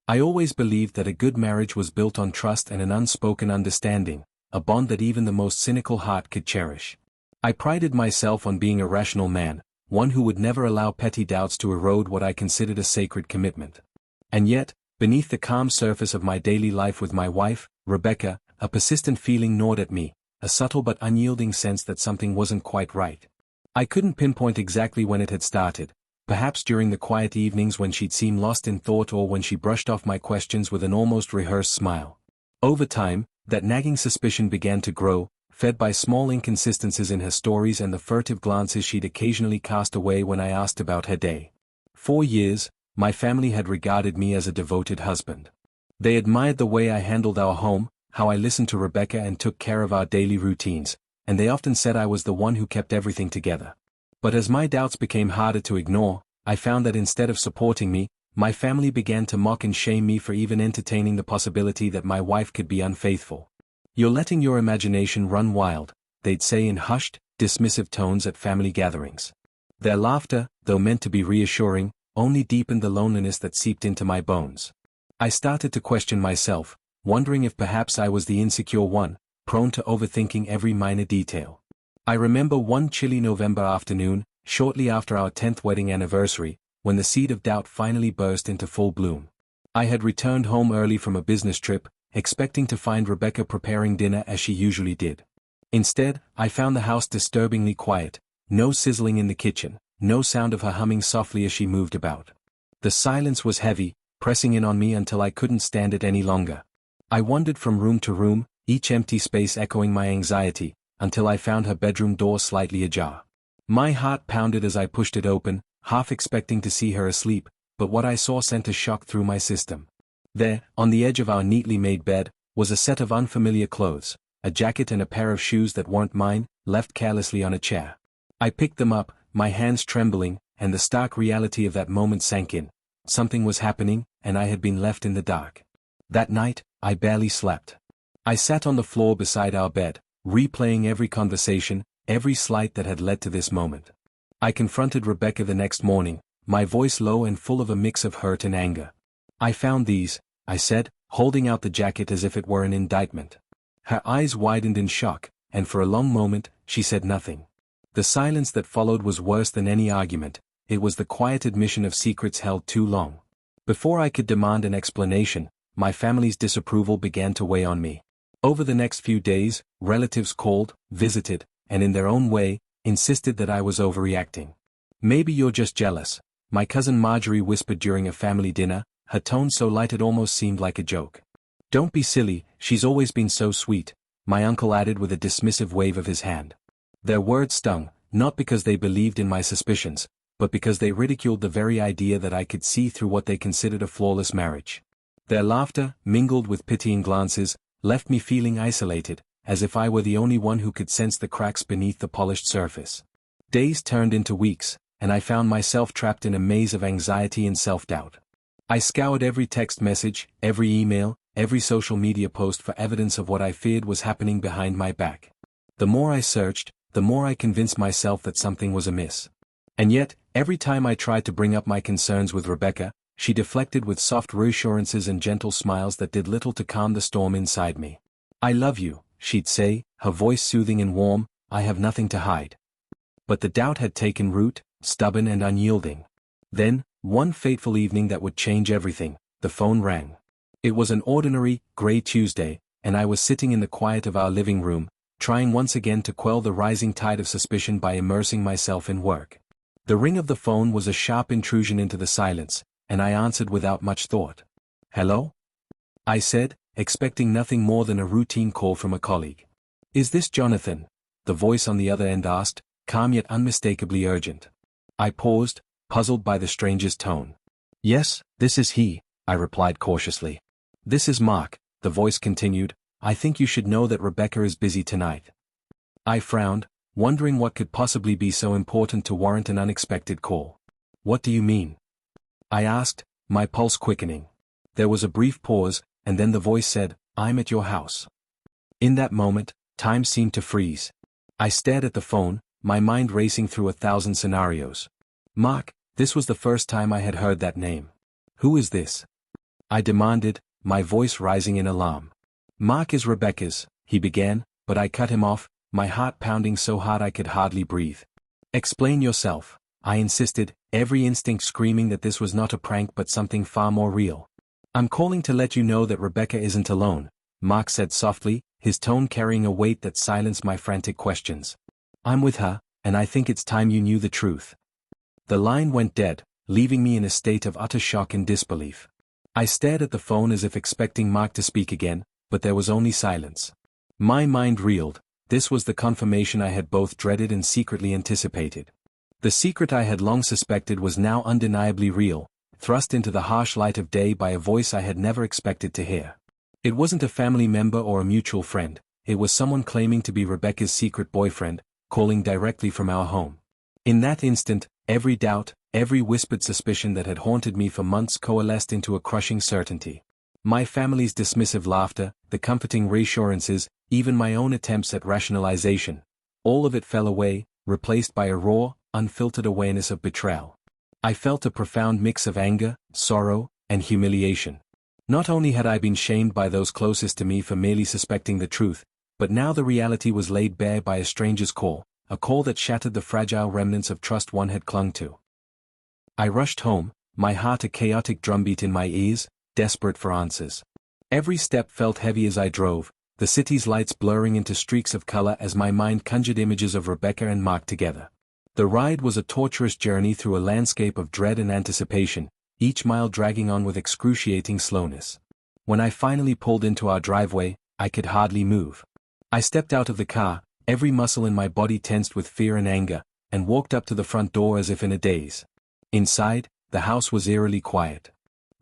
I always believed that a good marriage was built on trust and an unspoken understanding, a bond that even the most cynical heart could cherish. I prided myself on being a rational man, one who would never allow petty doubts to erode what I considered a sacred commitment. And yet, beneath the calm surface of my daily life with my wife, Rebecca, a persistent feeling gnawed at me, a subtle but unyielding sense that something wasn't quite right. I couldn't pinpoint exactly when it had started, perhaps during the quiet evenings when she'd seem lost in thought or when she brushed off my questions with an almost rehearsed smile. Over time, that nagging suspicion began to grow, fed by small inconsistencies in her stories and the furtive glances she'd occasionally cast away when I asked about her day. For years, my family had regarded me as a devoted husband. They admired the way I handled our home, how I listened to Rebecca and took care of our daily routines, and they often said I was the one who kept everything together. But as my doubts became harder to ignore, I found that instead of supporting me, my family began to mock and shame me for even entertaining the possibility that my wife could be unfaithful. "You're letting your imagination run wild," they'd say in hushed, dismissive tones at family gatherings. Their laughter, though meant to be reassuring, only deepened the loneliness that seeped into my bones. I started to question myself, wondering if perhaps I was the insecure one, prone to overthinking every minor detail. I remember one chilly November afternoon, shortly after our 10th wedding anniversary, when the seed of doubt finally burst into full bloom. I had returned home early from a business trip, expecting to find Rebecca preparing dinner as she usually did. Instead, I found the house disturbingly quiet, no sizzling in the kitchen, no sound of her humming softly as she moved about. The silence was heavy, pressing in on me until I couldn't stand it any longer. I wandered from room to room, each empty space echoing my anxiety, until I found her bedroom door slightly ajar. My heart pounded as I pushed it open, half expecting to see her asleep, but what I saw sent a shock through my system. There, on the edge of our neatly made bed, was a set of unfamiliar clothes, a jacket and a pair of shoes that weren't mine, left carelessly on a chair. I picked them up, my hands trembling, and the stark reality of that moment sank in. Something was happening, and I had been left in the dark. That night, I barely slept. I sat on the floor beside our bed, replaying every conversation, every slight that had led to this moment. I confronted Rebecca the next morning, my voice low and full of a mix of hurt and anger. "I found these," I said, holding out the jacket as if it were an indictment. Her eyes widened in shock, and for a long moment, she said nothing. The silence that followed was worse than any argument. It was the quiet admission of secrets held too long. Before I could demand an explanation, my family's disapproval began to weigh on me. Over the next few days, relatives called, visited, and in their own way, insisted that I was overreacting. "Maybe you're just jealous," my cousin Marjorie whispered during a family dinner, her tone so light it almost seemed like a joke. "Don't be silly, she's always been so sweet," my uncle added with a dismissive wave of his hand. Their words stung, not because they believed in my suspicions, but because they ridiculed the very idea that I could see through what they considered a flawless marriage. Their laughter, mingled with pitying glances, left me feeling isolated, as if I were the only one who could sense the cracks beneath the polished surface. Days turned into weeks, and I found myself trapped in a maze of anxiety and self-doubt. I scoured every text message, every email, every social media post for evidence of what I feared was happening behind my back. The more I searched, the more I convinced myself that something was amiss. And yet, every time I tried to bring up my concerns with Rebecca, she deflected with soft reassurances and gentle smiles that did little to calm the storm inside me. "I love you," she'd say, her voice soothing and warm, "I have nothing to hide." But the doubt had taken root, stubborn and unyielding. Then, one fateful evening that would change everything, the phone rang. It was an ordinary, gray Tuesday, and I was sitting in the quiet of our living room, trying once again to quell the rising tide of suspicion by immersing myself in work. The ring of the phone was a sharp intrusion into the silence, and I answered without much thought. "Hello?" I said, expecting nothing more than a routine call from a colleague. "Is this Jonathan?" the voice on the other end asked, calm yet unmistakably urgent. I paused, puzzled by the stranger's tone. "Yes, this is he," I replied cautiously. "This is Mark," the voice continued. "I think you should know that Rebecca is busy tonight." I frowned, wondering what could possibly be so important to warrant an unexpected call. "What do you mean?" I asked, my pulse quickening. There was a brief pause, and then the voice said, "I'm at your house." In that moment, time seemed to freeze. I stared at the phone, my mind racing through 1,000 scenarios. Mark, this was the first time I had heard that name. Who is this? I demanded, my voice rising in alarm. Mark is Rebecca's, he began, but I cut him off, my heart pounding so hard I could hardly breathe. Explain yourself, I insisted, every instinct screaming that this was not a prank but something far more real. I'm calling to let you know that Rebecca isn't alone, Mark said softly, his tone carrying a weight that silenced my frantic questions. I'm with her, and I think it's time you knew the truth. The line went dead, leaving me in a state of utter shock and disbelief. I stared at the phone as if expecting Mark to speak again, but there was only silence. My mind reeled. This was the confirmation I had both dreaded and secretly anticipated. The secret I had long suspected was now undeniably real, thrust into the harsh light of day by a voice I had never expected to hear. It wasn't a family member or a mutual friend, it was someone claiming to be Rebecca's secret boyfriend, calling directly from our home. In that instant, every doubt, every whispered suspicion that had haunted me for months coalesced into a crushing certainty. My family's dismissive laughter, the comforting reassurances, even my own attempts at rationalization, all of it fell away, replaced by a raw, unfiltered awareness of betrayal. I felt a profound mix of anger, sorrow, and humiliation. Not only had I been shamed by those closest to me for merely suspecting the truth, but now the reality was laid bare by a stranger's call, a call that shattered the fragile remnants of trust one had clung to. I rushed home, my heart a chaotic drumbeat in my ears, desperate for answers. Every step felt heavy as I drove, the city's lights blurring into streaks of color as my mind conjured images of Rebecca and Mark together. The ride was a torturous journey through a landscape of dread and anticipation, each mile dragging on with excruciating slowness. When I finally pulled into our driveway, I could hardly move. I stepped out of the car, every muscle in my body tensed with fear and anger, and walked up to the front door as if in a daze. Inside, the house was eerily quiet.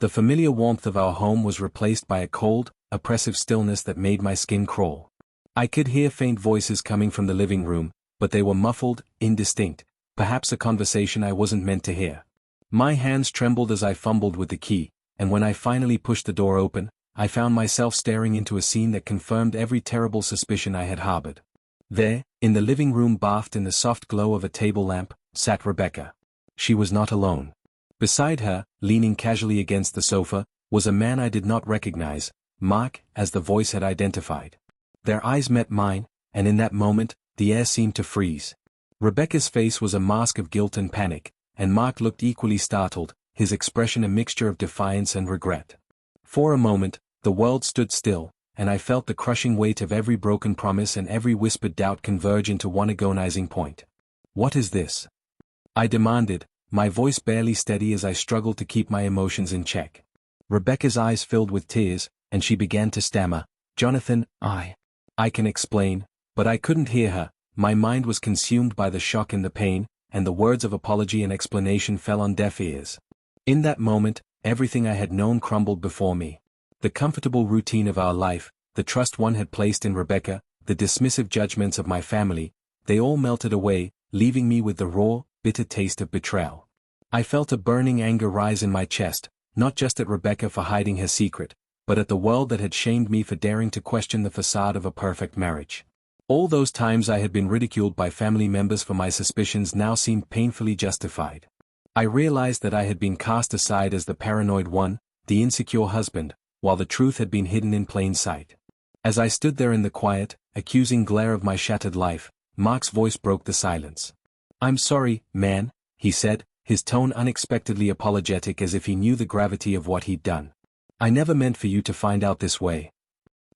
The familiar warmth of our home was replaced by a cold, oppressive stillness that made my skin crawl. I could hear faint voices coming from the living room, but they were muffled, indistinct, perhaps a conversation I wasn't meant to hear. My hands trembled as I fumbled with the key, and when I finally pushed the door open, I found myself staring into a scene that confirmed every terrible suspicion I had harbored. There, in the living room bathed in the soft glow of a table lamp, sat Rebecca. She was not alone. Beside her, leaning casually against the sofa, was a man I did not recognize, Mark, as the voice had identified. Their eyes met mine, and in that moment, the air seemed to freeze. Rebecca's face was a mask of guilt and panic, and Mark looked equally startled, his expression a mixture of defiance and regret. For a moment, the world stood still, and I felt the crushing weight of every broken promise and every whispered doubt converge into one agonizing point. What is this? I demanded, my voice barely steady as I struggled to keep my emotions in check. Rebecca's eyes filled with tears, and she began to stammer, Jonathan, I can explain, but I couldn't hear her, my mind was consumed by the shock and the pain, and the words of apology and explanation fell on deaf ears. In that moment, everything I had known crumbled before me. The comfortable routine of our life, the trust one had placed in Rebecca, the dismissive judgments of my family, they all melted away, leaving me with the raw, bitter taste of betrayal. I felt a burning anger rise in my chest, not just at Rebecca for hiding her secret, but at the world that had shamed me for daring to question the facade of a perfect marriage. All those times I had been ridiculed by family members for my suspicions now seemed painfully justified. I realized that I had been cast aside as the paranoid one, the insecure husband, while the truth had been hidden in plain sight. As I stood there in the quiet, accusing glare of my shattered life, Mark's voice broke the silence. I'm sorry, man, he said, his tone unexpectedly apologetic as if he knew the gravity of what he'd done. I never meant for you to find out this way.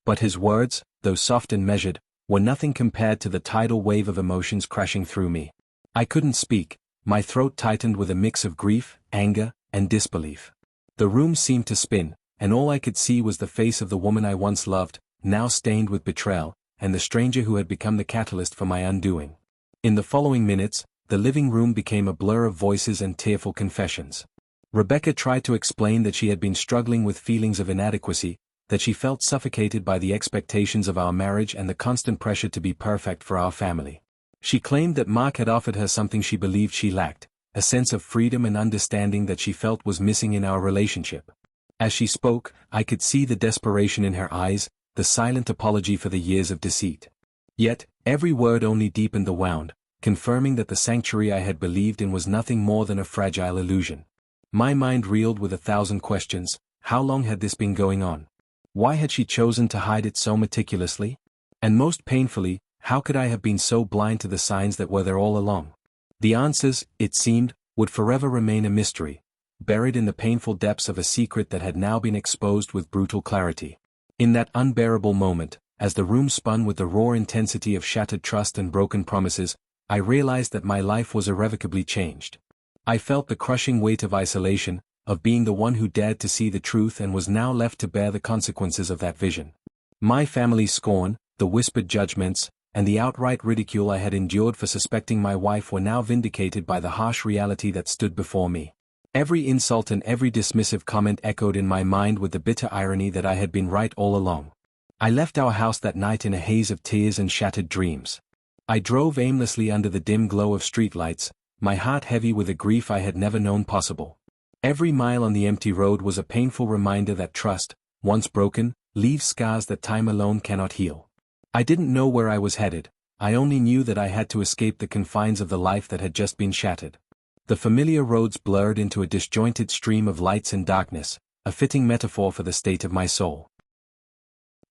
But his words, though soft and measured, were nothing compared to the tidal wave of emotions crashing through me. I couldn't speak, my throat tightened with a mix of grief, anger, and disbelief. The room seemed to spin, and all I could see was the face of the woman I once loved, now stained with betrayal, and the stranger who had become the catalyst for my undoing. In the following minutes, the living room became a blur of voices and tearful confessions. Rebecca tried to explain that she had been struggling with feelings of inadequacy, that she felt suffocated by the expectations of our marriage and the constant pressure to be perfect for our family. She claimed that Mark had offered her something she believed she lacked, a sense of freedom and understanding that she felt was missing in our relationship. As she spoke, I could see the desperation in her eyes, the silent apology for the years of deceit. Yet, every word only deepened the wound, confirming that the sanctuary I had believed in was nothing more than a fragile illusion. My mind reeled with 1,000 questions, How long had this been going on? Why had she chosen to hide it so meticulously? And most painfully, how could I have been so blind to the signs that were there all along? The answers, it seemed, would forever remain a mystery, buried in the painful depths of a secret that had now been exposed with brutal clarity. In that unbearable moment, as the room spun with the raw intensity of shattered trust and broken promises, I realized that my life was irrevocably changed. I felt the crushing weight of isolation, of being the one who dared to see the truth and was now left to bear the consequences of that vision. My family's scorn, the whispered judgments, and the outright ridicule I had endured for suspecting my wife were now vindicated by the harsh reality that stood before me. Every insult and every dismissive comment echoed in my mind with the bitter irony that I had been right all along. I left our house that night in a haze of tears and shattered dreams. I drove aimlessly under the dim glow of streetlights, my heart heavy with a grief I had never known possible. Every mile on the empty road was a painful reminder that trust, once broken, leaves scars that time alone cannot heal. I didn't know where I was headed, I only knew that I had to escape the confines of the life that had just been shattered. The familiar roads blurred into a disjointed stream of lights and darkness, a fitting metaphor for the state of my soul.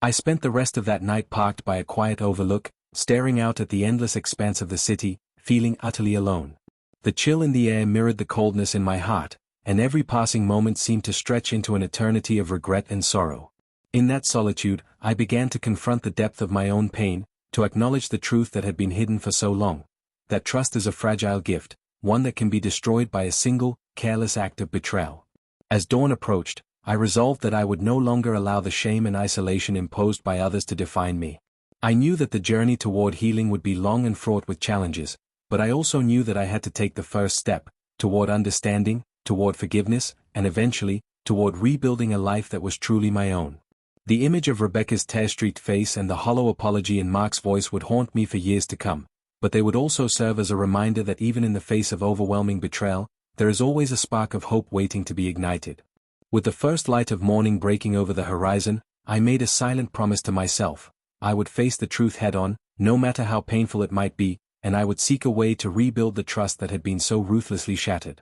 I spent the rest of that night parked by a quiet overlook, staring out at the endless expanse of the city, feeling utterly alone. The chill in the air mirrored the coldness in my heart, and every passing moment seemed to stretch into an eternity of regret and sorrow. In that solitude, I began to confront the depth of my own pain, to acknowledge the truth that had been hidden for so long. That trust is a fragile gift, one that can be destroyed by a single, careless act of betrayal. As dawn approached, I resolved that I would no longer allow the shame and isolation imposed by others to define me. I knew that the journey toward healing would be long and fraught with challenges, but I also knew that I had to take the first step, toward understanding, toward forgiveness, and eventually, toward rebuilding a life that was truly my own. The image of Rebecca's tear-streaked face and the hollow apology in Mark's voice would haunt me for years to come, but they would also serve as a reminder that even in the face of overwhelming betrayal, there is always a spark of hope waiting to be ignited. With the first light of morning breaking over the horizon, I made a silent promise to myself. I would face the truth head-on, no matter how painful it might be, and I would seek a way to rebuild the trust that had been so ruthlessly shattered.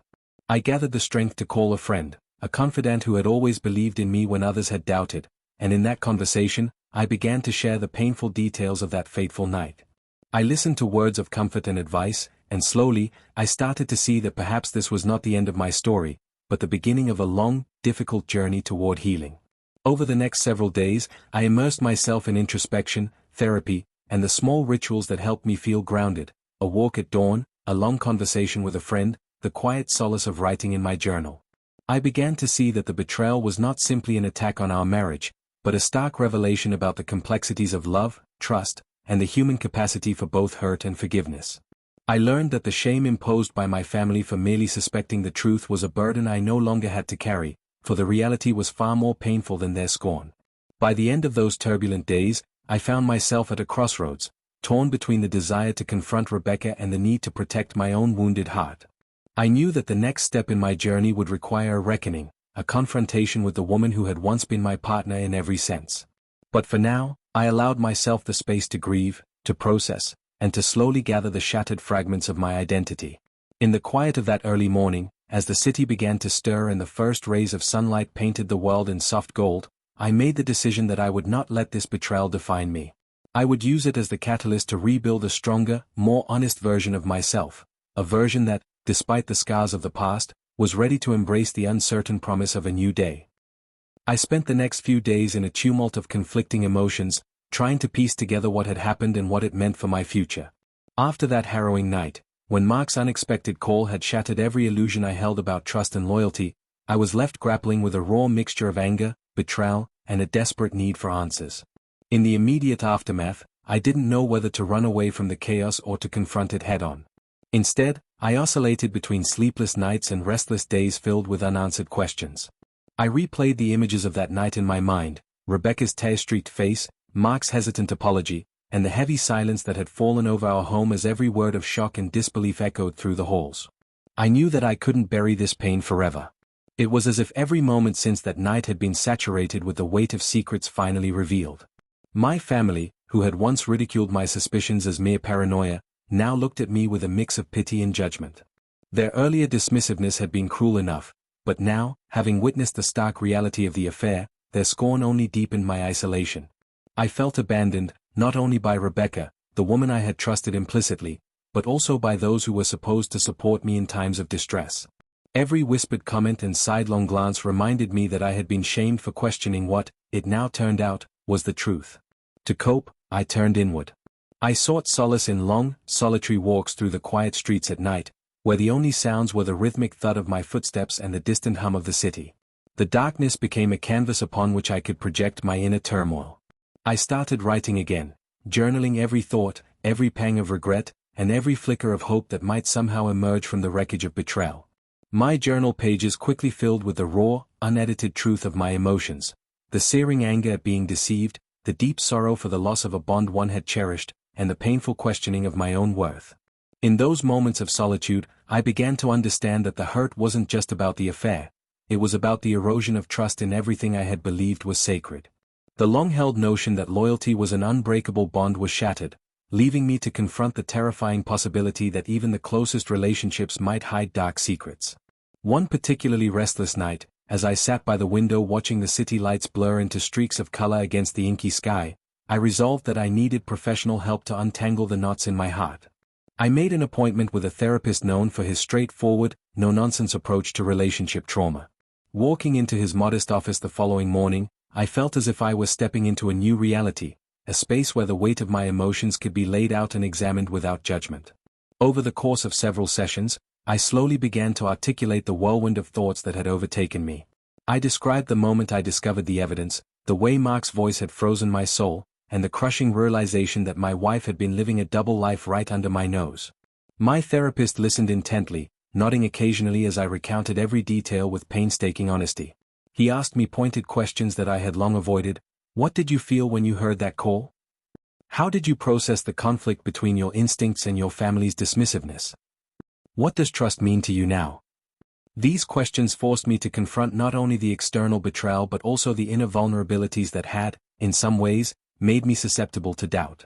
I gathered the strength to call a friend, a confidant who had always believed in me when others had doubted, and in that conversation, I began to share the painful details of that fateful night. I listened to words of comfort and advice, and slowly, I started to see that perhaps this was not the end of my story, but the beginning of a long, difficult journey toward healing. Over the next several days, I immersed myself in introspection, therapy, and the small rituals that helped me feel grounded: a walk at dawn, a long conversation with a friend, the quiet solace of writing in my journal. I began to see that the betrayal was not simply an attack on our marriage, but a stark revelation about the complexities of love, trust, and the human capacity for both hurt and forgiveness. I learned that the shame imposed by my family for merely suspecting the truth was a burden I no longer had to carry, for the reality was far more painful than their scorn. By the end of those turbulent days, I found myself at a crossroads, torn between the desire to confront Rebecca and the need to protect my own wounded heart. I knew that the next step in my journey would require a reckoning, a confrontation with the woman who had once been my partner in every sense. But for now, I allowed myself the space to grieve, to process, and to slowly gather the shattered fragments of my identity. In the quiet of that early morning, as the city began to stir and the first rays of sunlight painted the world in soft gold, I made the decision that I would not let this betrayal define me. I would use it as the catalyst to rebuild a stronger, more honest version of myself, a version that, despite the scars of the past, was ready to embrace the uncertain promise of a new day. I spent the next few days in a tumult of conflicting emotions, trying to piece together what had happened and what it meant for my future. After that harrowing night, when Mark's unexpected call had shattered every illusion I held about trust and loyalty, I was left grappling with a raw mixture of anger, betrayal, and a desperate need for answers. In the immediate aftermath, I didn't know whether to run away from the chaos or to confront it head-on. Instead, I oscillated between sleepless nights and restless days filled with unanswered questions. I replayed the images of that night in my mind: Rebecca's tear-streaked face, Mark's hesitant apology, and the heavy silence that had fallen over our home as every word of shock and disbelief echoed through the halls. I knew that I couldn't bury this pain forever. It was as if every moment since that night had been saturated with the weight of secrets finally revealed. My family, who had once ridiculed my suspicions as mere paranoia, now looked at me with a mix of pity and judgment. Their earlier dismissiveness had been cruel enough, But now, having witnessed the stark reality of the affair, their scorn only deepened my isolation. I felt abandoned, not only by Rebecca, the woman I had trusted implicitly, but also by those who were supposed to support me in times of distress. Every whispered comment and sidelong glance reminded me that I had been shamed for questioning what, it now turned out, was the truth. To cope, I turned inward. I sought solace in long, solitary walks through the quiet streets at night, where the only sounds were the rhythmic thud of my footsteps and the distant hum of the city. The darkness became a canvas upon which I could project my inner turmoil. I started writing again, journaling every thought, every pang of regret, and every flicker of hope that might somehow emerge from the wreckage of betrayal. My journal pages quickly filled with the raw, unedited truth of my emotions, the searing anger at being deceived, the deep sorrow for the loss of a bond one had cherished, and the painful questioning of my own worth. In those moments of solitude, I began to understand that the hurt wasn't just about the affair, it was about the erosion of trust in everything I had believed was sacred. The long-held notion that loyalty was an unbreakable bond was shattered, leaving me to confront the terrifying possibility that even the closest relationships might hide dark secrets. One particularly restless night, as I sat by the window watching the city lights blur into streaks of color against the inky sky, I resolved that I needed professional help to untangle the knots in my heart. I made an appointment with a therapist known for his straightforward, no-nonsense approach to relationship trauma. Walking into his modest office the following morning, I felt as if I were stepping into a new reality, a space where the weight of my emotions could be laid out and examined without judgment. Over the course of several sessions, I slowly began to articulate the whirlwind of thoughts that had overtaken me. I described the moment I discovered the evidence, the way Mark's voice had frozen my soul, and the crushing realization that my wife had been living a double life right under my nose. My therapist listened intently, nodding occasionally as I recounted every detail with painstaking honesty. He asked me pointed questions that I had long avoided. What did you feel when you heard that call? How did you process the conflict between your instincts and your family's dismissiveness? What does trust mean to you now? These questions forced me to confront not only the external betrayal but also the inner vulnerabilities that had, in some ways, made me susceptible to doubt.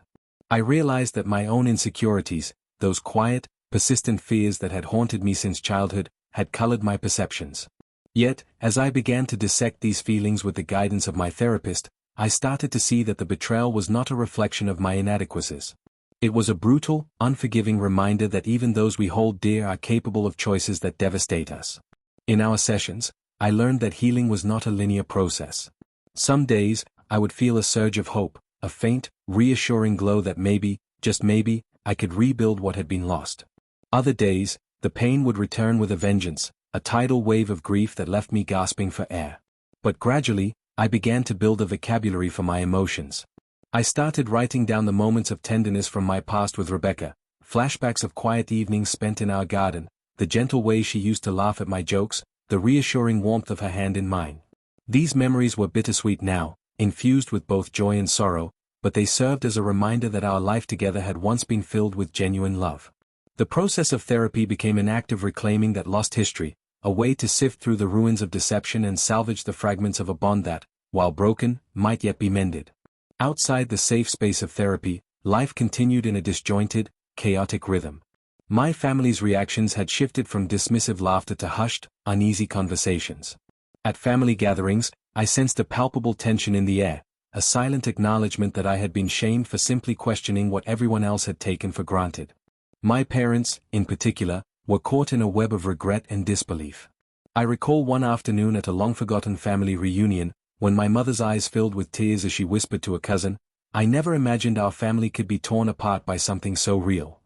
I realized that my own insecurities, those quiet, persistent fears that had haunted me since childhood, had colored my perceptions. Yet, as I began to dissect these feelings with the guidance of my therapist, I started to see that the betrayal was not a reflection of my inadequacies. It was a brutal, unforgiving reminder that even those we hold dear are capable of choices that devastate us. In our sessions, I learned that healing was not a linear process. Some days, I would feel a surge of hope, a faint, reassuring glow that maybe, just maybe, I could rebuild what had been lost. Other days, the pain would return with a vengeance, a tidal wave of grief that left me gasping for air. But gradually, I began to build a vocabulary for my emotions. I started writing down the moments of tenderness from my past with Rebecca, flashbacks of quiet evenings spent in our garden, the gentle way she used to laugh at my jokes, the reassuring warmth of her hand in mine. These memories were bittersweet now, infused with both joy and sorrow, but they served as a reminder that our life together had once been filled with genuine love. The process of therapy became an act of reclaiming that lost history, a way to sift through the ruins of deception and salvage the fragments of a bond that, while broken, might yet be mended. Outside the safe space of therapy, life continued in a disjointed, chaotic rhythm. My family's reactions had shifted from dismissive laughter to hushed, uneasy conversations. At family gatherings, I sensed a palpable tension in the air, a silent acknowledgement that I had been shamed for simply questioning what everyone else had taken for granted. My parents, in particular, were caught in a web of regret and disbelief. I recall one afternoon at a long-forgotten family reunion, when my mother's eyes filled with tears as she whispered to a cousin, "I never imagined our family could be torn apart by something so real."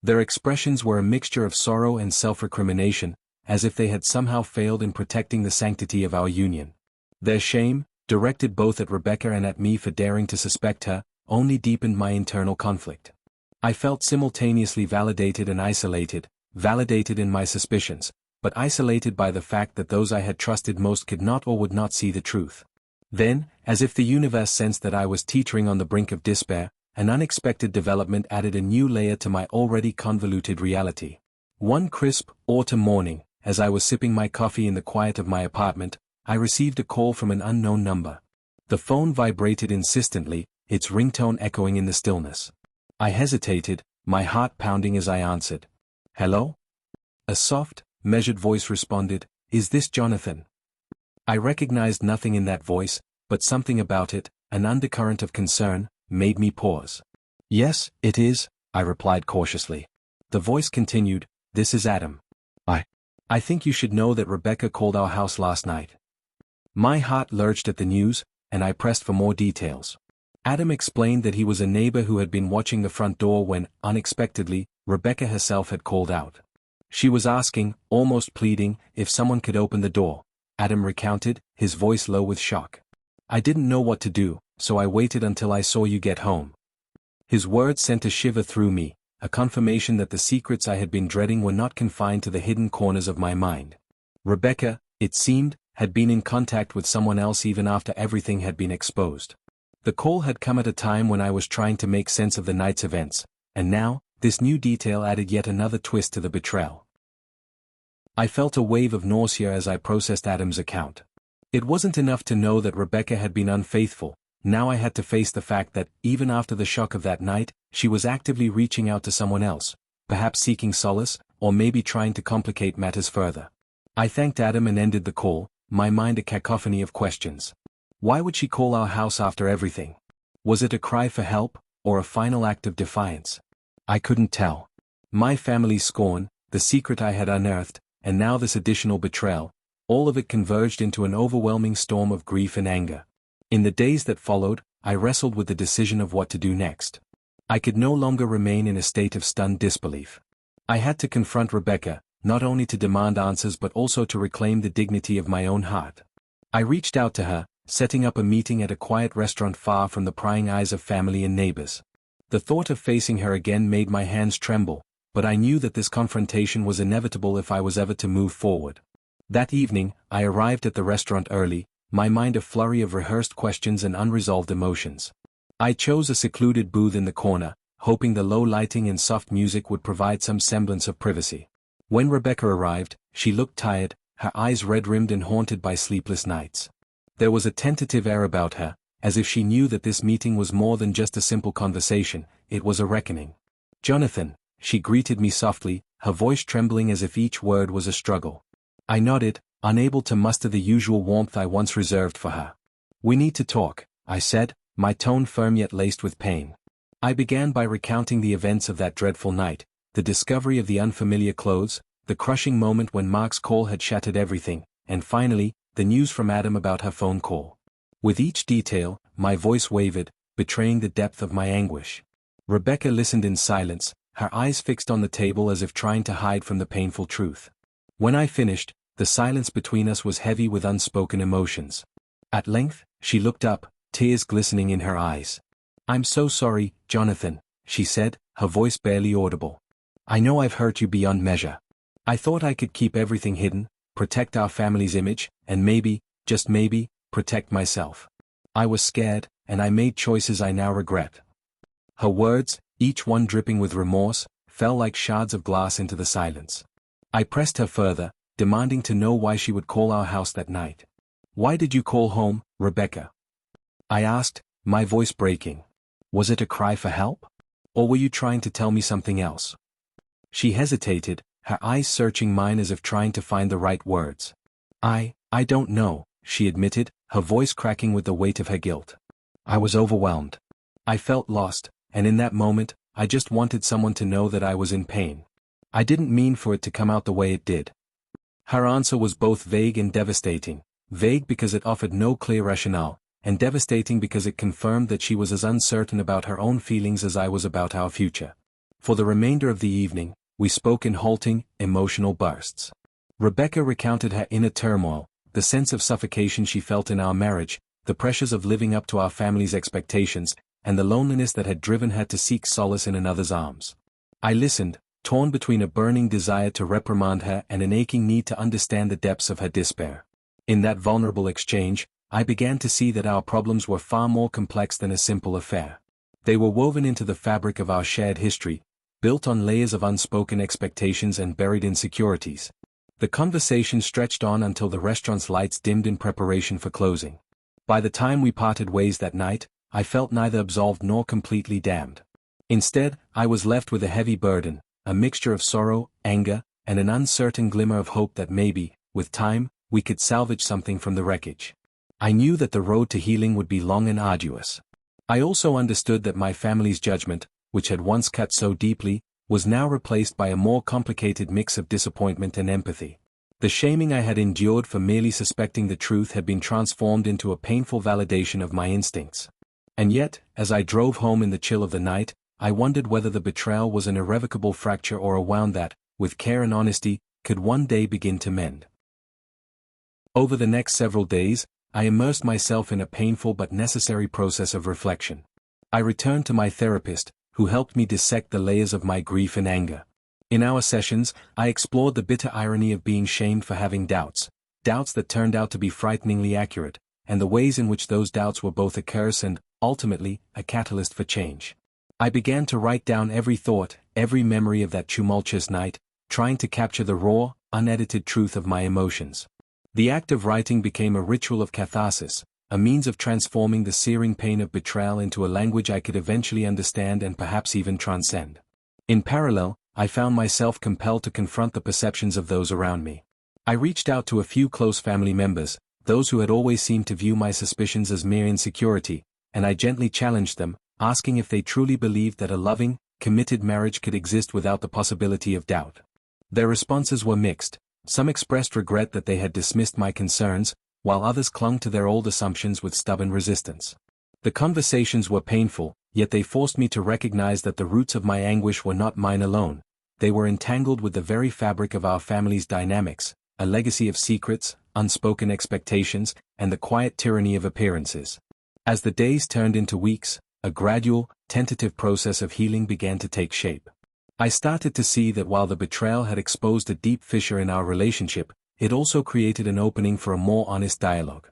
Their expressions were a mixture of sorrow and self-recrimination, as if they had somehow failed in protecting the sanctity of our union. Their shame, directed both at Rebecca and at me for daring to suspect her, only deepened my internal conflict. I felt simultaneously validated and isolated, validated in my suspicions, but isolated by the fact that those I had trusted most could not or would not see the truth. Then, as if the universe sensed that I was teetering on the brink of despair, an unexpected development added a new layer to my already convoluted reality. One crisp, autumn morning, as I was sipping my coffee in the quiet of my apartment, I received a call from an unknown number. The phone vibrated insistently, its ringtone echoing in the stillness. I hesitated, my heart pounding as I answered. "Hello?" A soft, measured voice responded, Is this Jonathan? I recognized nothing in that voice, but something about it, an undercurrent of concern, made me pause. Yes, it is, I replied cautiously. The voice continued, this is Adam. I think you should know that Rebecca called our house last night. My heart lurched at the news, and I pressed for more details. Adam explained that he was a neighbor who had been watching the front door when, unexpectedly, Rebecca herself had called out. She was asking, almost pleading, if someone could open the door. Adam recounted, his voice low with shock. I didn't know what to do, so I waited until I saw you get home. His words sent a shiver through me, a confirmation that the secrets I had been dreading were not confined to the hidden corners of my mind. Rebecca, it seemed, had been in contact with someone else even after everything had been exposed. The call had come at a time when I was trying to make sense of the night's events, and now, this new detail added yet another twist to the betrayal. I felt a wave of nausea as I processed Adam's account. It wasn't enough to know that Rebecca had been unfaithful. Now I had to face the fact that, even after the shock of that night, she was actively reaching out to someone else, perhaps seeking solace, or maybe trying to complicate matters further. I thanked Adam and ended the call, my mind a cacophony of questions. Why would she call our house after everything? Was it a cry for help, or a final act of defiance? I couldn't tell. My family's scorn, the secret I had unearthed, and now this additional betrayal, all of it converged into an overwhelming storm of grief and anger. In the days that followed, I wrestled with the decision of what to do next. I could no longer remain in a state of stunned disbelief. I had to confront Rebecca, not only to demand answers but also to reclaim the dignity of my own heart. I reached out to her, setting up a meeting at a quiet restaurant far from the prying eyes of family and neighbors. The thought of facing her again made my hands tremble, but I knew that this confrontation was inevitable if I was ever to move forward. That evening, I arrived at the restaurant early, my mind a flurry of rehearsed questions and unresolved emotions. I chose a secluded booth in the corner, hoping the low lighting and soft music would provide some semblance of privacy. When Rebecca arrived, she looked tired, her eyes red-rimmed and haunted by sleepless nights. There was a tentative air about her, as if she knew that this meeting was more than just a simple conversation, it was a reckoning. Jonathan, she greeted me softly, her voice trembling as if each word was a struggle. I nodded, unable to muster the usual warmth I once reserved for her. We need to talk, I said, my tone firm yet laced with pain. I began by recounting the events of that dreadful night, the discovery of the unfamiliar clothes, the crushing moment when Mark's call had shattered everything, and finally, the news from Adam about her phone call. With each detail, my voice wavered, betraying the depth of my anguish. Rebecca listened in silence, her eyes fixed on the table as if trying to hide from the painful truth. When I finished, the silence between us was heavy with unspoken emotions. At length, she looked up, tears glistening in her eyes. I'm so sorry, Jonathan, she said, her voice barely audible. I know I've hurt you beyond measure. I thought I could keep everything hidden, protect our family's image, and maybe, just maybe, protect myself. I was scared, and I made choices I now regret. Her words, each one dripping with remorse, fell like shards of glass into the silence. I pressed her further, demanding to know why she would call our house that night. Why did you call home, Rebecca? I asked, my voice breaking. Was it a cry for help? Or were you trying to tell me something else? She hesitated, her eyes searching mine as if trying to find the right words. I don't know, she admitted, her voice cracking with the weight of her guilt. I was overwhelmed. I felt lost, and in that moment, I just wanted someone to know that I was in pain. I didn't mean for it to come out the way it did. Her answer was both vague and devastating, vague because it offered no clear rationale, and devastating because it confirmed that she was as uncertain about her own feelings as I was about our future. For the remainder of the evening, we spoke in halting, emotional bursts. Rebecca recounted her inner turmoil, the sense of suffocation she felt in our marriage, the pressures of living up to our family's expectations, and the loneliness that had driven her to seek solace in another's arms. I listened, torn between a burning desire to reprimand her and an aching need to understand the depths of her despair. In that vulnerable exchange, I began to see that our problems were far more complex than a simple affair. They were woven into the fabric of our shared history, built on layers of unspoken expectations and buried insecurities. The conversation stretched on until the restaurant's lights dimmed in preparation for closing. By the time we parted ways that night, I felt neither absolved nor completely damned. Instead, I was left with a heavy burden, a mixture of sorrow, anger, and an uncertain glimmer of hope that maybe, with time, we could salvage something from the wreckage. I knew that the road to healing would be long and arduous. I also understood that my family's judgment, which had once cut so deeply, was now replaced by a more complicated mix of disappointment and empathy. The shaming I had endured for merely suspecting the truth had been transformed into a painful validation of my instincts. And yet, as I drove home in the chill of the night, I wondered whether the betrayal was an irrevocable fracture or a wound that, with care and honesty, could one day begin to mend. Over the next several days, I immersed myself in a painful but necessary process of reflection. I returned to my therapist, who helped me dissect the layers of my grief and anger. In our sessions, I explored the bitter irony of being shamed for having doubts that turned out to be frighteningly accurate, and the ways in which those doubts were both a curse and, ultimately, a catalyst for change. I began to write down every thought, every memory of that tumultuous night, trying to capture the raw, unedited truth of my emotions. The act of writing became a ritual of catharsis, a means of transforming the searing pain of betrayal into a language I could eventually understand and perhaps even transcend. In parallel, I found myself compelled to confront the perceptions of those around me. I reached out to a few close family members, those who had always seemed to view my suspicions as mere insecurity, and I gently challenged them, asking if they truly believed that a loving, committed marriage could exist without the possibility of doubt. Their responses were mixed. Some expressed regret that they had dismissed my concerns, while others clung to their old assumptions with stubborn resistance. The conversations were painful, yet they forced me to recognize that the roots of my anguish were not mine alone. They were entangled with the very fabric of our family's dynamics, a legacy of secrets, unspoken expectations, and the quiet tyranny of appearances. As the days turned into weeks, a gradual, tentative process of healing began to take shape. I started to see that while the betrayal had exposed a deep fissure in our relationship, it also created an opening for a more honest dialogue.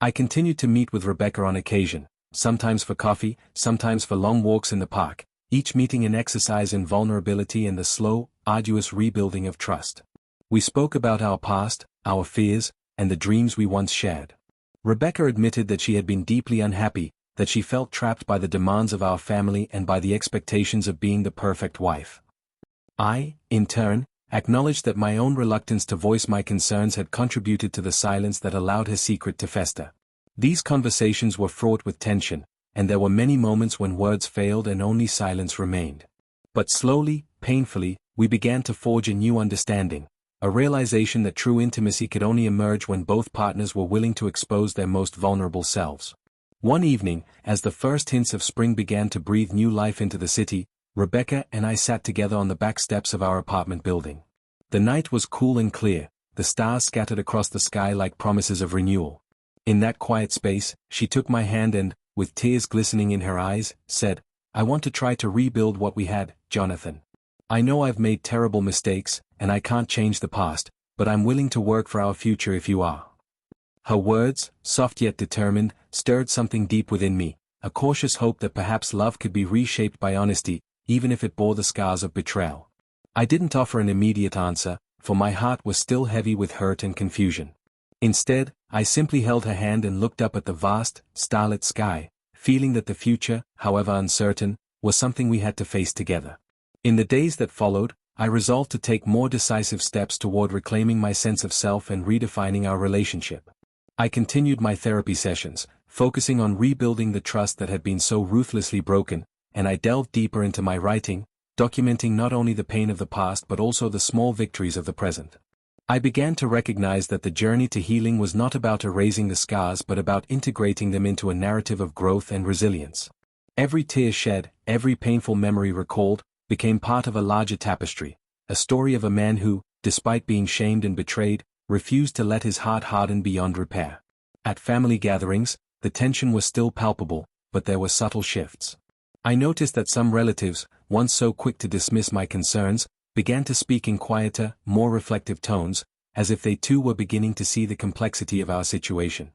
I continued to meet with Rebecca on occasion, sometimes for coffee, sometimes for long walks in the park, each meeting an exercise in vulnerability and the slow, arduous rebuilding of trust. We spoke about our past, our fears, and the dreams we once shared. Rebecca admitted that she had been deeply unhappy, that she felt trapped by the demands of our family and by the expectations of being the perfect wife. I, in turn, acknowledged that my own reluctance to voice my concerns had contributed to the silence that allowed her secret to fester. These conversations were fraught with tension, and there were many moments when words failed and only silence remained. But slowly, painfully, we began to forge a new understanding, a realization that true intimacy could only emerge when both partners were willing to expose their most vulnerable selves. One evening, as the first hints of spring began to breathe new life into the city, Rebecca and I sat together on the back steps of our apartment building. The night was cool and clear, the stars scattered across the sky like promises of renewal. In that quiet space, she took my hand and, with tears glistening in her eyes, said, "I want to try to rebuild what we had, Jonathan. I know I've made terrible mistakes, and I can't change the past, but I'm willing to work for our future if you are." Her words, soft yet determined, stirred something deep within me, a cautious hope that perhaps love could be reshaped by honesty, even if it bore the scars of betrayal. I didn't offer an immediate answer, for my heart was still heavy with hurt and confusion. Instead, I simply held her hand and looked up at the vast, starlit sky, feeling that the future, however uncertain, was something we had to face together. In the days that followed, I resolved to take more decisive steps toward reclaiming my sense of self and redefining our relationship. I continued my therapy sessions, focusing on rebuilding the trust that had been so ruthlessly broken, and I delved deeper into my writing, documenting not only the pain of the past but also the small victories of the present. I began to recognize that the journey to healing was not about erasing the scars but about integrating them into a narrative of growth and resilience. Every tear shed, every painful memory recalled, became part of a larger tapestry, a story of a man who, despite being shamed and betrayed, refused to let his heart harden beyond repair. At family gatherings, the tension was still palpable, but there were subtle shifts. I noticed that some relatives, once so quick to dismiss my concerns, began to speak in quieter, more reflective tones, as if they too were beginning to see the complexity of our situation.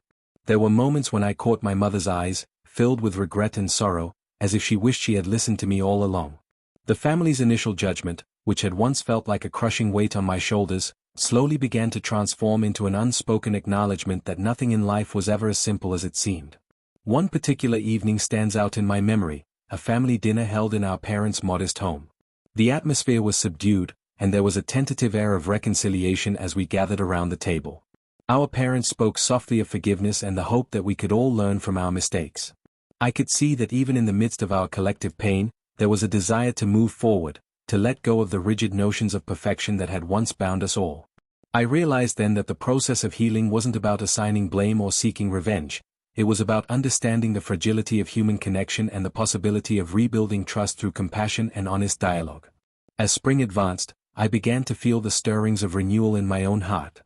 There were moments when I caught my mother's eyes, filled with regret and sorrow, as if she wished she had listened to me all along. The family's initial judgment, which had once felt like a crushing weight on my shoulders, slowly began to transform into an unspoken acknowledgement that nothing in life was ever as simple as it seemed. One particular evening stands out in my memory, a family dinner held in our parents' modest home. The atmosphere was subdued, and there was a tentative air of reconciliation as we gathered around the table. Our parents spoke softly of forgiveness and the hope that we could all learn from our mistakes. I could see that even in the midst of our collective pain, there was a desire to move forward, to let go of the rigid notions of perfection that had once bound us all. I realized then that the process of healing wasn't about assigning blame or seeking revenge. It was about understanding the fragility of human connection and the possibility of rebuilding trust through compassion and honest dialogue. As spring advanced, I began to feel the stirrings of renewal in my own heart.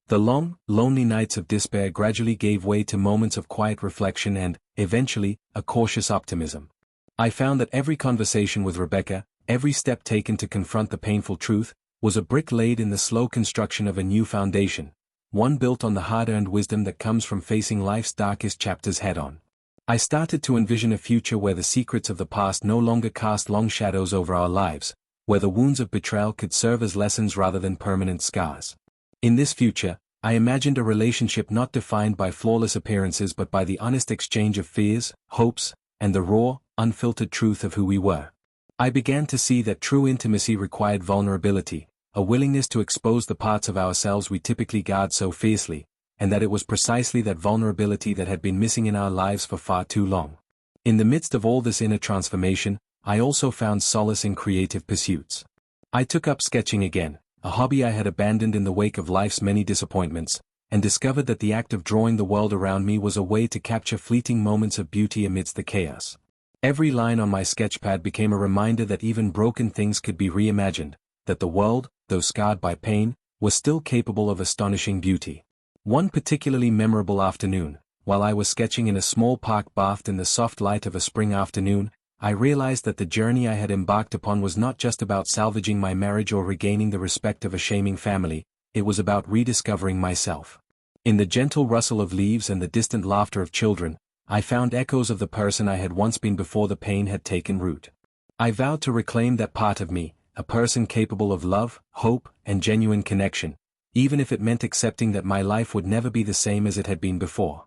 The long, lonely nights of despair gradually gave way to moments of quiet reflection and, eventually, a cautious optimism. I found that every conversation with Rebecca, every step taken to confront the painful truth, was a brick laid in the slow construction of a new foundation, one built on the hard-earned wisdom that comes from facing life's darkest chapters head-on. I started to envision a future where the secrets of the past no longer cast long shadows over our lives, where the wounds of betrayal could serve as lessons rather than permanent scars. In this future, I imagined a relationship not defined by flawless appearances but by the honest exchange of fears, hopes, and the raw, unfiltered truth of who we were. I began to see that true intimacy required vulnerability, a willingness to expose the parts of ourselves we typically guard so fiercely, and that it was precisely that vulnerability that had been missing in our lives for far too long. In the midst of all this inner transformation, I also found solace in creative pursuits. I took up sketching again, a hobby I had abandoned in the wake of life's many disappointments, and discovered that the act of drawing the world around me was a way to capture fleeting moments of beauty amidst the chaos. Every line on my sketchpad became a reminder that even broken things could be reimagined, that the world, though scarred by pain, was still capable of astonishing beauty. One particularly memorable afternoon, while I was sketching in a small park bathed in the soft light of a spring afternoon, I realized that the journey I had embarked upon was not just about salvaging my marriage or regaining the respect of a shaming family, it was about rediscovering myself. In the gentle rustle of leaves and the distant laughter of children, I found echoes of the person I had once been before the pain had taken root. I vowed to reclaim that part of me, a person capable of love, hope, and genuine connection, even if it meant accepting that my life would never be the same as it had been before.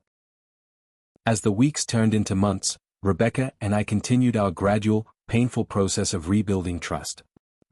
As the weeks turned into months, Rebecca and I continued our gradual, painful process of rebuilding trust.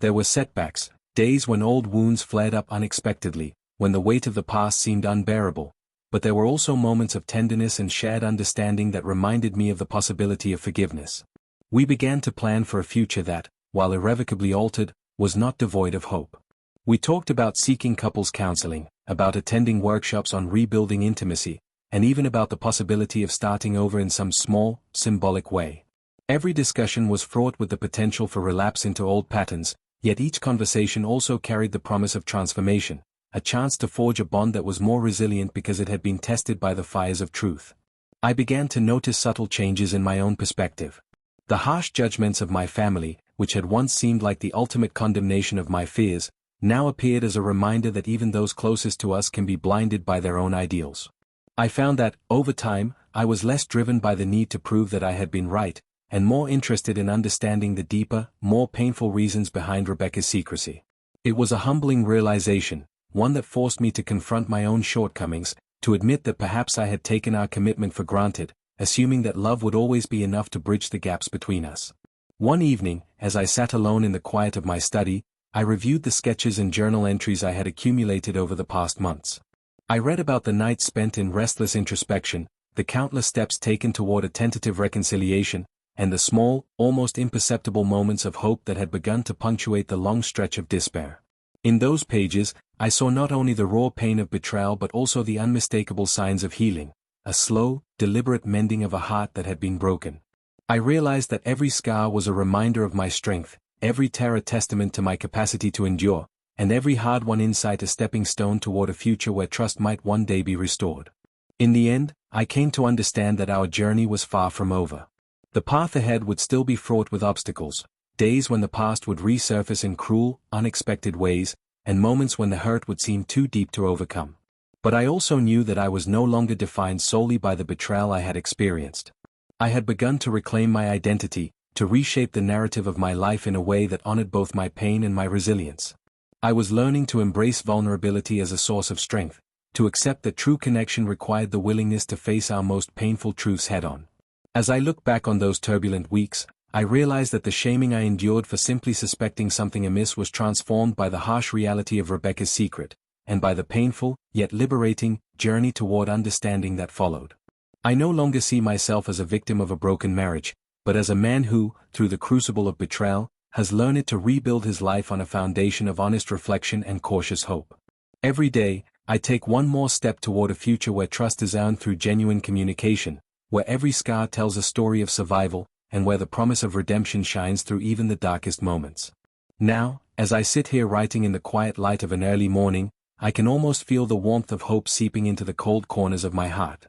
There were setbacks, days when old wounds flared up unexpectedly, when the weight of the past seemed unbearable, but there were also moments of tenderness and shared understanding that reminded me of the possibility of forgiveness. We began to plan for a future that, while irrevocably altered, was not devoid of hope. We talked about seeking couples counseling, about attending workshops on rebuilding intimacy, and even about the possibility of starting over in some small, symbolic way. Every discussion was fraught with the potential for relapse into old patterns, yet each conversation also carried the promise of transformation, a chance to forge a bond that was more resilient because it had been tested by the fires of truth. I began to notice subtle changes in my own perspective. The harsh judgments of my family, which had once seemed like the ultimate condemnation of my fears, now appeared as a reminder that even those closest to us can be blinded by their own ideals. I found that, over time, I was less driven by the need to prove that I had been right, and more interested in understanding the deeper, more painful reasons behind Rebecca's secrecy. It was a humbling realization, one that forced me to confront my own shortcomings, to admit that perhaps I had taken our commitment for granted, assuming that love would always be enough to bridge the gaps between us. One evening, as I sat alone in the quiet of my study, I reviewed the sketches and journal entries I had accumulated over the past months. I read about the nights spent in restless introspection, the countless steps taken toward a tentative reconciliation, and the small, almost imperceptible moments of hope that had begun to punctuate the long stretch of despair. In those pages, I saw not only the raw pain of betrayal but also the unmistakable signs of healing, a slow, deliberate mending of a heart that had been broken. I realized that every scar was a reminder of my strength, every tear a testament to my capacity to endure, and every hard-won insight a stepping stone toward a future where trust might one day be restored. In the end, I came to understand that our journey was far from over. The path ahead would still be fraught with obstacles, days when the past would resurface in cruel, unexpected ways, and moments when the hurt would seem too deep to overcome. But I also knew that I was no longer defined solely by the betrayal I had experienced. I had begun to reclaim my identity, to reshape the narrative of my life in a way that honored both my pain and my resilience. I was learning to embrace vulnerability as a source of strength, to accept that true connection required the willingness to face our most painful truths head-on. As I look back on those turbulent weeks, I realized that the shaming I endured for simply suspecting something amiss was transformed by the harsh reality of Rebecca's secret, and by the painful, yet liberating, journey toward understanding that followed. I no longer see myself as a victim of a broken marriage, but as a man who, through the crucible of betrayal, has learned to rebuild his life on a foundation of honest reflection and cautious hope. Every day, I take one more step toward a future where trust is earned through genuine communication, where every scar tells a story of survival, and where the promise of redemption shines through even the darkest moments. Now, as I sit here writing in the quiet light of an early morning, I can almost feel the warmth of hope seeping into the cold corners of my heart.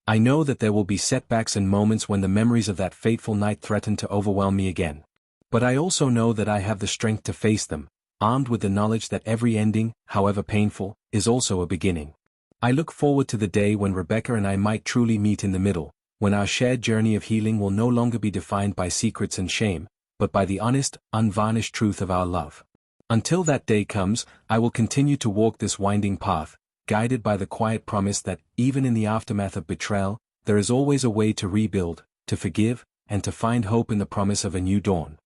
I know that there will be setbacks and moments when the memories of that fateful night threaten to overwhelm me again. But I also know that I have the strength to face them, armed with the knowledge that every ending, however painful, is also a beginning. I look forward to the day when Rebecca and I might truly meet in the middle, when our shared journey of healing will no longer be defined by secrets and shame, but by the honest, unvarnished truth of our love. Until that day comes, I will continue to walk this winding path, guided by the quiet promise that, even in the aftermath of betrayal, there is always a way to rebuild, to forgive, and to find hope in the promise of a new dawn.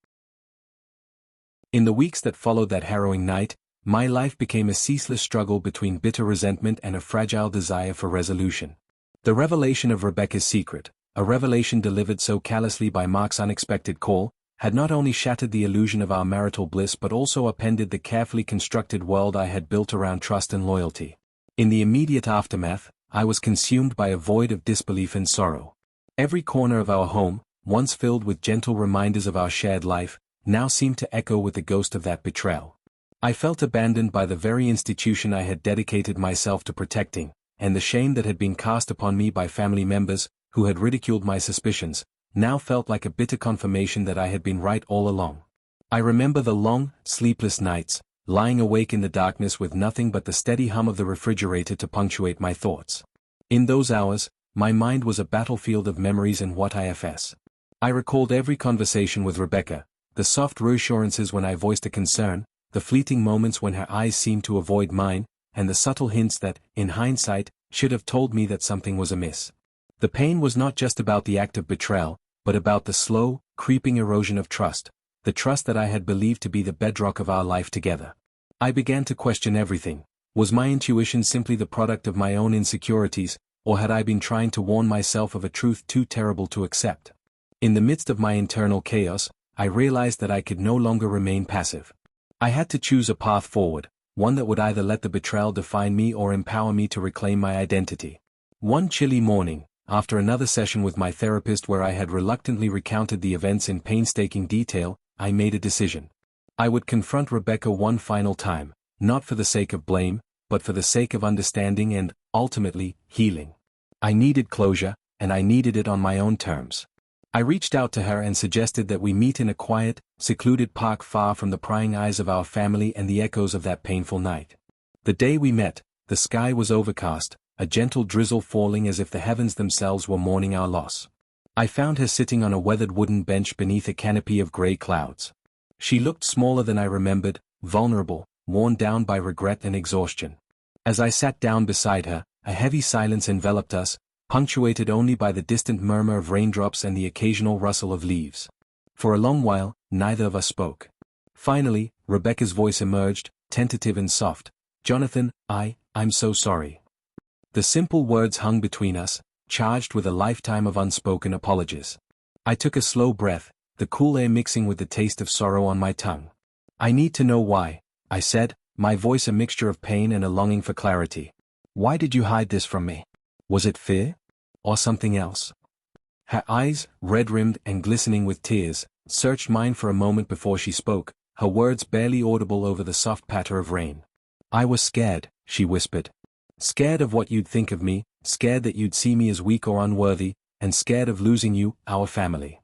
In the weeks that followed that harrowing night, my life became a ceaseless struggle between bitter resentment and a fragile desire for resolution. The revelation of Rebecca's secret, a revelation delivered so callously by Mark's unexpected call, had not only shattered the illusion of our marital bliss but also upended the carefully constructed world I had built around trust and loyalty. In the immediate aftermath, I was consumed by a void of disbelief and sorrow. Every corner of our home, once filled with gentle reminders of our shared life, now seemed to echo with the ghost of that betrayal. I felt abandoned by the very institution I had dedicated myself to protecting, and the shame that had been cast upon me by family members, who had ridiculed my suspicions, now felt like a bitter confirmation that I had been right all along. I remember the long, sleepless nights, lying awake in the darkness with nothing but the steady hum of the refrigerator to punctuate my thoughts. In those hours, my mind was a battlefield of memories and what ifs. I recalled every conversation with Rebecca, the soft reassurances when I voiced a concern, the fleeting moments when her eyes seemed to avoid mine, and the subtle hints that, in hindsight, should have told me that something was amiss. The pain was not just about the act of betrayal, but about the slow, creeping erosion of trust, the trust that I had believed to be the bedrock of our life together. I began to question everything. Was my intuition simply the product of my own insecurities, or had I been trying to warn myself of a truth too terrible to accept? In the midst of my internal chaos, I realized that I could no longer remain passive. I had to choose a path forward, one that would either let the betrayal define me or empower me to reclaim my identity. One chilly morning, after another session with my therapist where I had reluctantly recounted the events in painstaking detail, I made a decision. I would confront Rebecca one final time, not for the sake of blame, but for the sake of understanding and, ultimately, healing. I needed closure, and I needed it on my own terms. I reached out to her and suggested that we meet in a quiet, secluded park far from the prying eyes of our family and the echoes of that painful night. The day we met, the sky was overcast, a gentle drizzle falling as if the heavens themselves were mourning our loss. I found her sitting on a weathered wooden bench beneath a canopy of grey clouds. She looked smaller than I remembered, vulnerable, worn down by regret and exhaustion. As I sat down beside her, a heavy silence enveloped us, punctuated only by the distant murmur of raindrops and the occasional rustle of leaves. For a long while, neither of us spoke. Finally, Rebecca's voice emerged, tentative and soft. "Jonathan, I'm so sorry." The simple words hung between us, charged with a lifetime of unspoken apologies. I took a slow breath, the cool air mixing with the taste of sorrow on my tongue. "I need to know why," I said, my voice a mixture of pain and a longing for clarity. "Why did you hide this from me? Was it fear? Or something else?" Her eyes, red-rimmed and glistening with tears, searched mine for a moment before she spoke, her words barely audible over the soft patter of rain. "I was scared," she whispered. "Scared of what you'd think of me, scared that you'd see me as weak or unworthy, and scared of losing you, our family."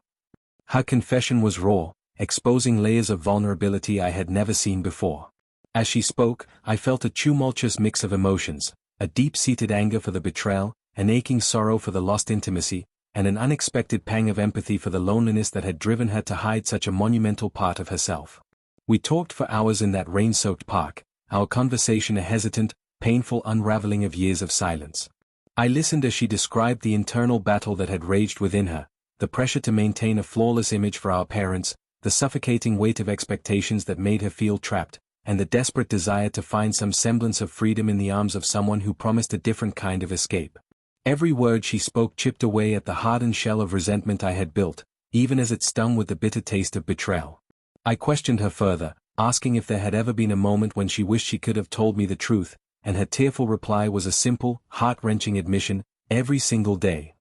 Her confession was raw, exposing layers of vulnerability I had never seen before. As she spoke, I felt a tumultuous mix of emotions, a deep-seated anger for the betrayal, an aching sorrow for the lost intimacy, and an unexpected pang of empathy for the loneliness that had driven her to hide such a monumental part of herself. We talked for hours in that rain-soaked park, our conversation a hesitant, painful unraveling of years of silence. I listened as she described the internal battle that had raged within her, the pressure to maintain a flawless image for our parents, the suffocating weight of expectations that made her feel trapped, and the desperate desire to find some semblance of freedom in the arms of someone who promised a different kind of escape. Every word she spoke chipped away at the hardened shell of resentment I had built, even as it stung with the bitter taste of betrayal. I questioned her further, asking if there had ever been a moment when she wished she could have told me the truth, and her tearful reply was a simple, heart-wrenching admission, every single day.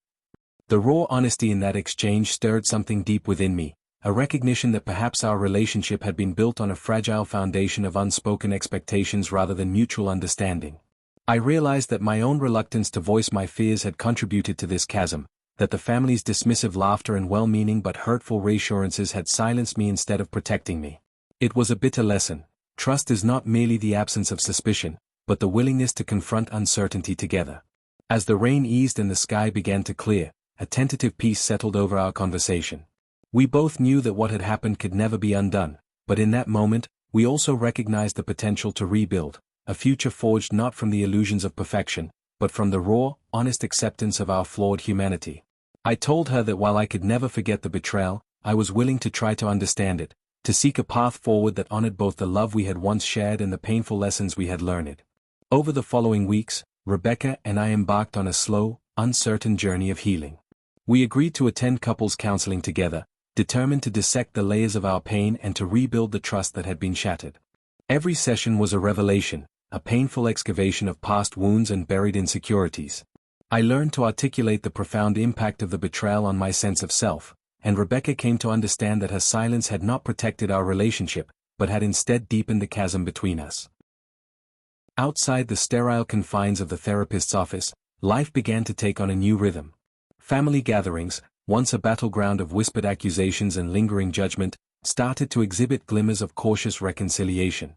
The raw honesty in that exchange stirred something deep within me, a recognition that perhaps our relationship had been built on a fragile foundation of unspoken expectations rather than mutual understanding. I realized that my own reluctance to voice my fears had contributed to this chasm, that the family's dismissive laughter and well-meaning but hurtful reassurances had silenced me instead of protecting me. It was a bitter lesson. Trust is not merely the absence of suspicion, but the willingness to confront uncertainty together. As the rain eased and the sky began to clear, a tentative peace settled over our conversation. We both knew that what had happened could never be undone, but in that moment, we also recognized the potential to rebuild, a future forged not from the illusions of perfection, but from the raw, honest acceptance of our flawed humanity. I told her that while I could never forget the betrayal, I was willing to try to understand it, to seek a path forward that honored both the love we had once shared and the painful lessons we had learned. Over the following weeks, Rebecca and I embarked on a slow, uncertain journey of healing. We agreed to attend couples counseling together, determined to dissect the layers of our pain and to rebuild the trust that had been shattered. Every session was a revelation, a painful excavation of past wounds and buried insecurities. I learned to articulate the profound impact of the betrayal on my sense of self, and Rebecca came to understand that her silence had not protected our relationship, but had instead deepened the chasm between us. Outside the sterile confines of the therapist's office, life began to take on a new rhythm. Family gatherings, once a battleground of whispered accusations and lingering judgment, started to exhibit glimmers of cautious reconciliation.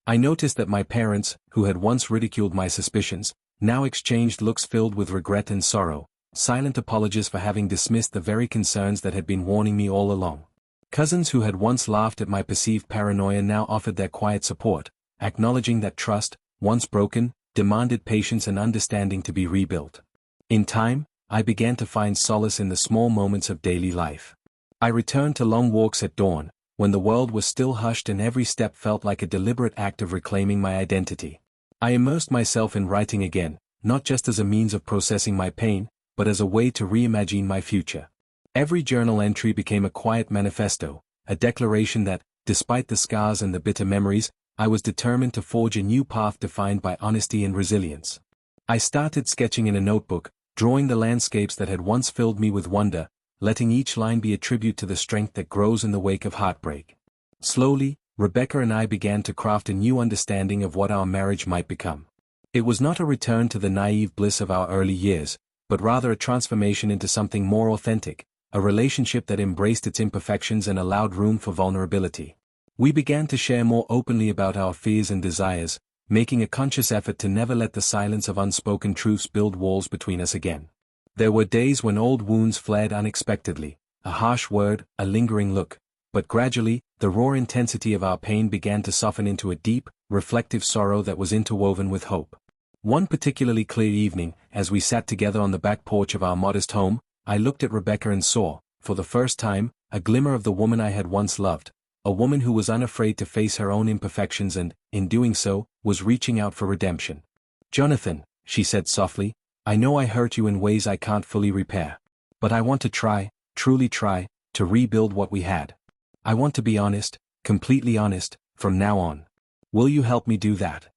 I noticed that my parents, who had once ridiculed my suspicions, now exchanged looks filled with regret and sorrow, silent apologies for having dismissed the very concerns that had been warning me all along. Cousins who had once laughed at my perceived paranoia now offered their quiet support, acknowledging that trust, once broken, demanded patience and understanding to be rebuilt. In time, I began to find solace in the small moments of daily life. I returned to long walks at dawn, when the world was still hushed and every step felt like a deliberate act of reclaiming my identity. I immersed myself in writing again, not just as a means of processing my pain, but as a way to reimagine my future. Every journal entry became a quiet manifesto, a declaration that, despite the scars and the bitter memories, I was determined to forge a new path defined by honesty and resilience. I started sketching in a notebook, drawing the landscapes that had once filled me with wonder, letting each line be a tribute to the strength that grows in the wake of heartbreak. Slowly, Rebecca and I began to craft a new understanding of what our marriage might become. It was not a return to the naive bliss of our early years, but rather a transformation into something more authentic, a relationship that embraced its imperfections and allowed room for vulnerability. We began to share more openly about our fears and desires, making a conscious effort to never let the silence of unspoken truths build walls between us again. There were days when old wounds flared unexpectedly, a harsh word, a lingering look, but gradually, the raw intensity of our pain began to soften into a deep, reflective sorrow that was interwoven with hope. One particularly clear evening, as we sat together on the back porch of our modest home, I looked at Rebecca and saw, for the first time, a glimmer of the woman I had once loved, a woman who was unafraid to face her own imperfections and, in doing so, was reaching out for redemption. "Jonathan," she said softly, "I know I hurt you in ways I can't fully repair. But I want to try, truly try, to rebuild what we had. I want to be honest, completely honest, from now on. Will you help me do that?"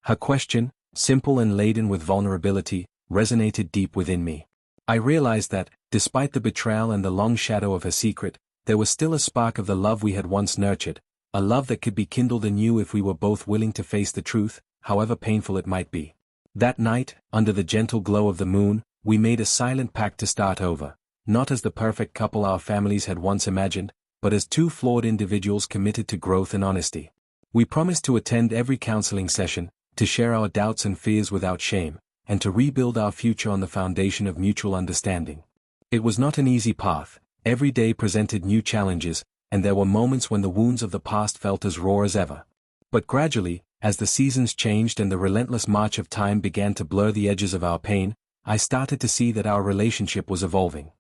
Her question, simple and laden with vulnerability, resonated deep within me. I realized that, despite the betrayal and the long shadow of her secret, there was still a spark of the love we had once nurtured, a love that could be kindled anew if we were both willing to face the truth, however painful it might be. That night, under the gentle glow of the moon, we made a silent pact to start over, not as the perfect couple our families had once imagined, but as two flawed individuals committed to growth and honesty. We promised to attend every counseling session, to share our doubts and fears without shame, and to rebuild our future on the foundation of mutual understanding. It was not an easy path. Every day presented new challenges, and there were moments when the wounds of the past felt as raw as ever. But gradually, as the seasons changed and the relentless march of time began to blur the edges of our pain, I started to see that our relationship was evolving.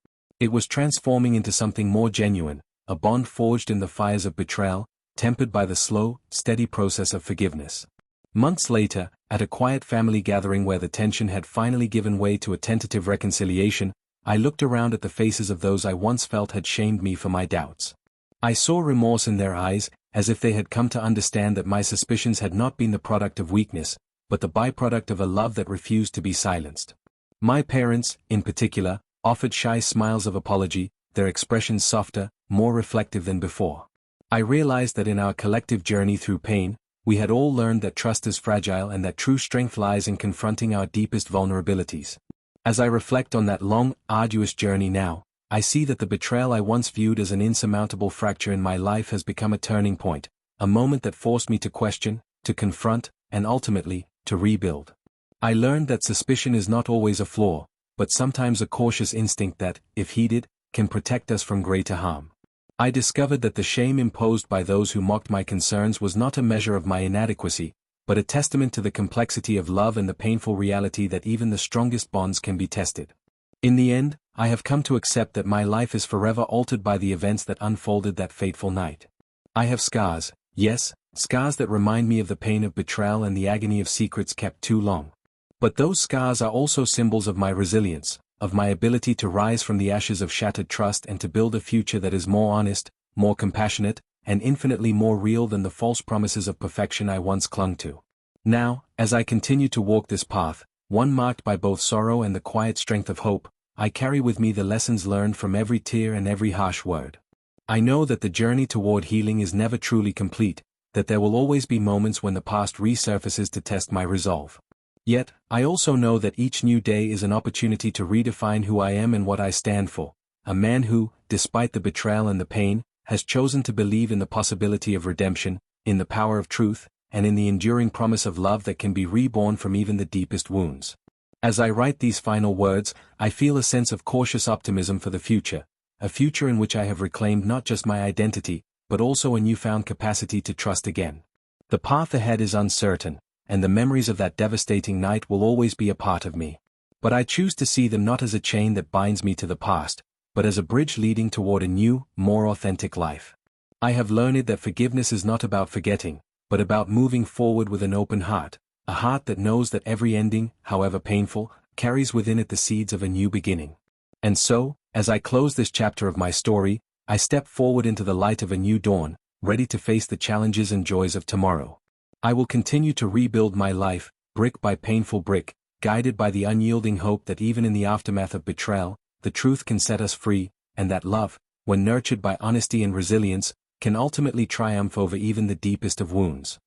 It was transforming into something more genuine, a bond forged in the fires of betrayal, tempered by the slow, steady process of forgiveness. Months later, at a quiet family gathering where the tension had finally given way to a tentative reconciliation, I looked around at the faces of those I once felt had shamed me for my doubts. I saw remorse in their eyes, as if they had come to understand that my suspicions had not been the product of weakness, but the byproduct of a love that refused to be silenced. My parents, in particular, offered shy smiles of apology, their expressions softer, more reflective than before. I realized that in our collective journey through pain, we had all learned that trust is fragile and that true strength lies in confronting our deepest vulnerabilities. As I reflect on that long, arduous journey now, I see that the betrayal I once viewed as an insurmountable fracture in my life has become a turning point, a moment that forced me to question, to confront, and ultimately, to rebuild. I learned that suspicion is not always a flaw, but sometimes a cautious instinct that, if heeded, can protect us from greater harm. I discovered that the shame imposed by those who mocked my concerns was not a measure of my inadequacy, but a testament to the complexity of love and the painful reality that even the strongest bonds can be tested. In the end, I have come to accept that my life is forever altered by the events that unfolded that fateful night. I have scars, yes, scars that remind me of the pain of betrayal and the agony of secrets kept too long. But those scars are also symbols of my resilience, of my ability to rise from the ashes of shattered trust and to build a future that is more honest, more compassionate, and infinitely more real than the false promises of perfection I once clung to. Now, as I continue to walk this path, one marked by both sorrow and the quiet strength of hope, I carry with me the lessons learned from every tear and every harsh word. I know that the journey toward healing is never truly complete, that there will always be moments when the past resurfaces to test my resolve. Yet, I also know that each new day is an opportunity to redefine who I am and what I stand for, a man who, despite the betrayal and the pain, has chosen to believe in the possibility of redemption, in the power of truth, and in the enduring promise of love that can be reborn from even the deepest wounds. As I write these final words, I feel a sense of cautious optimism for the future, a future in which I have reclaimed not just my identity, but also a newfound capacity to trust again. The path ahead is uncertain, and the memories of that devastating night will always be a part of me. But I choose to see them not as a chain that binds me to the past, but as a bridge leading toward a new, more authentic life. I have learned that forgiveness is not about forgetting, but about moving forward with an open heart, a heart that knows that every ending, however painful, carries within it the seeds of a new beginning. And so, as I close this chapter of my story, I step forward into the light of a new dawn, ready to face the challenges and joys of tomorrow. I will continue to rebuild my life, brick by painful brick, guided by the unyielding hope that even in the aftermath of betrayal, the truth can set us free, and that love, when nurtured by honesty and resilience, can ultimately triumph over even the deepest of wounds.